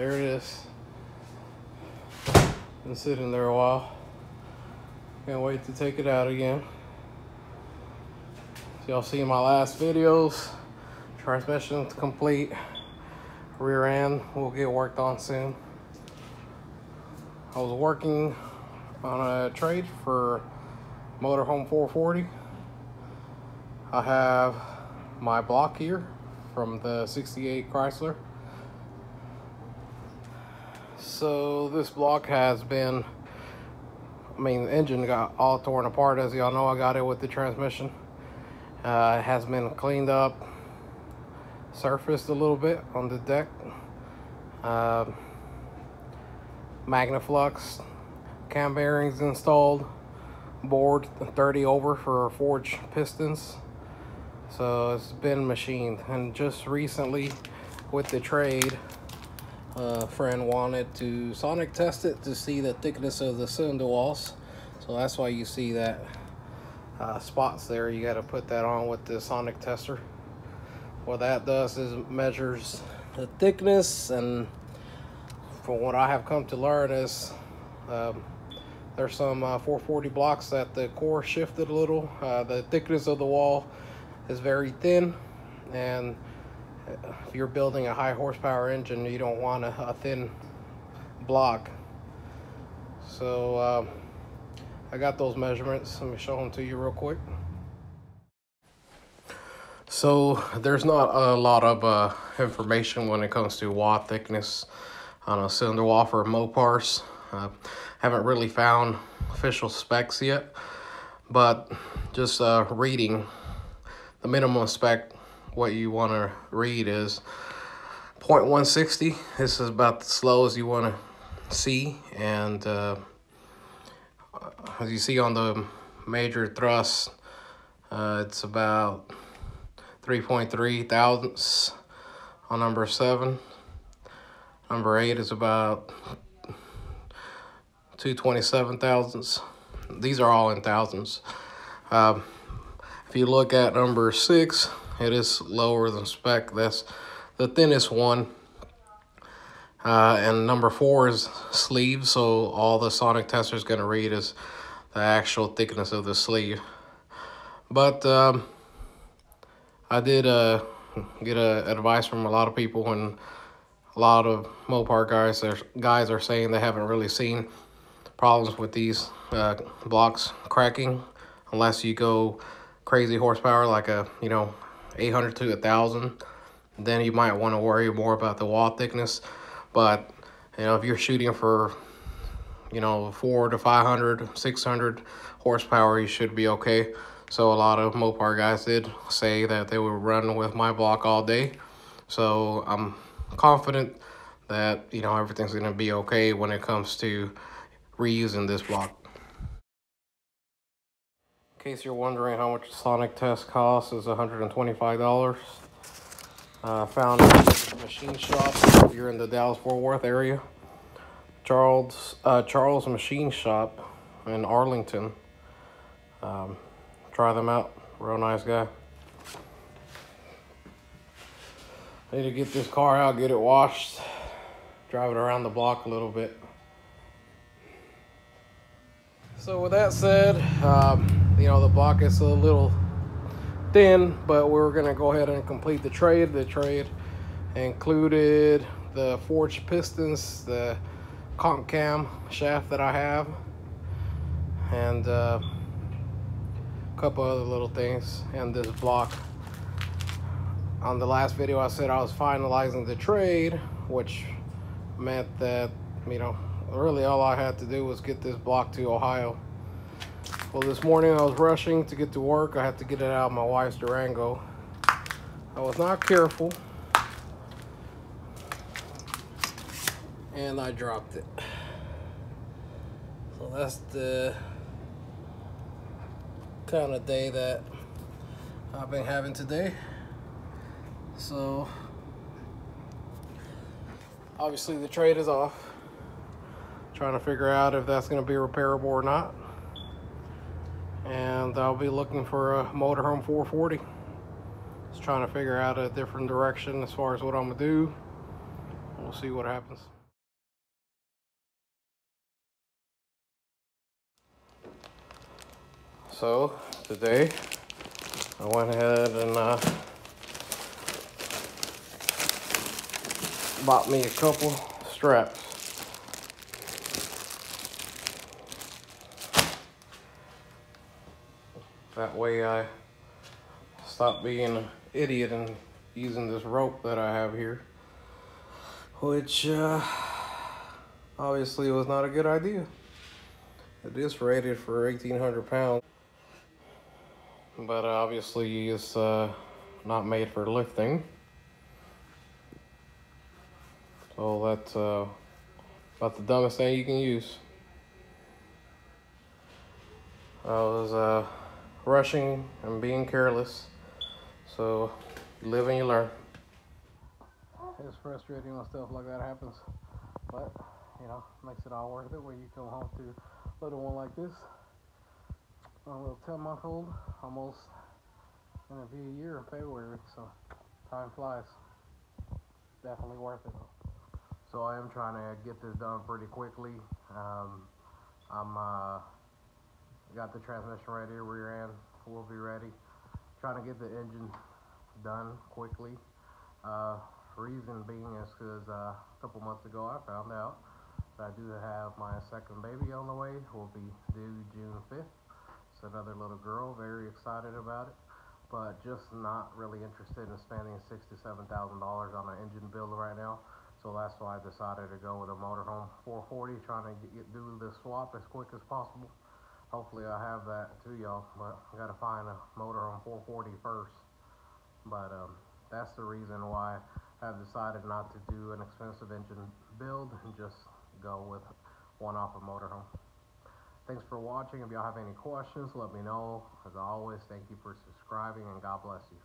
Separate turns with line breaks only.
There it is. Been sitting there a while. Can't wait to take it out again. So y'all seen my last videos. Transmission complete. Rear end will get worked on soon. I was working on a trade for Motorhome 440. I have my block here from the 68 Chrysler. So this block has been, the engine got all torn apart. As y'all know, I got it with the transmission. It has been cleaned up, surfaced a little bit on the deck. Magnaflux cam bearings installed, bored 30 over for forged pistons. So it's been machined, and just recently with the trade, a friend wanted to sonic test it to see the thickness of the cylinder walls. So that's why you see that spots there. You got to put that on with the sonic tester. What that does is measures the thickness, and from what I have come to learn is there's some 440 blocks that the core shifted a little. The thickness of the wall is very thin, and if you're building a high horsepower engine, you don't want a thin block. So I got those measurements. Let me show them to you real quick. So there's not a lot of information when it comes to wall thickness on a cylinder wall for Mopars. Haven't really found official specs yet, but just reading the minimum spec, what you want to read is 0.160. This is about the slowest you want to see, and as you see on the major thrust, it's about 3.3 thousandths on number 7. Number 8 is about 227 thousandths. These are all in thousands. If you look at number 6, it is lower than spec. That's the thinnest one. And number 4 is sleeve, so all the sonic tester is going to read is the actual thickness of the sleeve. But I did get advice from a lot of people, and a lot of Mopar guys are saying they haven't really seen problems with these blocks cracking unless you go crazy horsepower, like 800 to 1,000. Then you might want to worry more about the wall thickness. But if you're shooting for 400 to 500, 600 horsepower, you should be okay. So a lot of Mopar guys did say that they would run with my block all day. So I'm confident that everything's going to be okay when it comes to reusing this block. In case you're wondering how much a sonic test costs, is $125. Found a machine shop if you're in the Dallas-Fort Worth area. Charles Machine Shop in Arlington. Try them out. Real nice guy. I need to get this car out, get it washed, drive it around the block a little bit. So with that said, the block is a little thin, but we're gonna go ahead and complete the trade. The trade included the forged pistons, the conch cam shaft that I have, and a couple other little things, and this block. On the last video I said I was finalizing the trade, which meant that really all I had to do was get this block to Ohio. Well, this morning I was rushing to get to work. I had to get it out of my wife's Durango. I was not careful, and I dropped it. So that's the kind of day that I've been having today. So obviously the trade is off. Trying to figure out if that's going to be repairable or not. And I'll be looking for a Motorhome 440. Just trying to figure out a different direction as far as what I'm going to do. we'll see what happens. So today I went ahead and bought me a couple straps. That way I stop being an idiot and using this rope that I have here, which obviously was not a good idea. It is rated for 1,800 pounds, but obviously it's not made for lifting. So that's about the dumbest thing you can use. I was rushing and being careless. So you live and you learn. It's frustrating when stuff like that happens, but you know, makes it all worth it when you come home to a little one like this. A little 10-month-old, almost gonna be a year in February, so time flies. Definitely worth it. So I am trying to get this done pretty quickly. I'm got the transmission ready, rear end will be ready. Trying to get the engine done quickly. Reason being is because a couple months ago I found out that I do have my second baby on the way. Will be due June 5th. It's another little girl. Very excited about it, but just not really interested in spending $6,000 to $7,000 on an engine build right now. So that's why I decided to go with a motorhome 440, trying to do the swap as quick as possible. Hopefully I have that to y'all, but I gotta find a motorhome 440 first. But that's the reason why I've decided not to do an expensive engine build and just go with one off a motorhome. Thanks for watching. If y'all have any questions, let me know. As always, thank you for subscribing, and God bless you.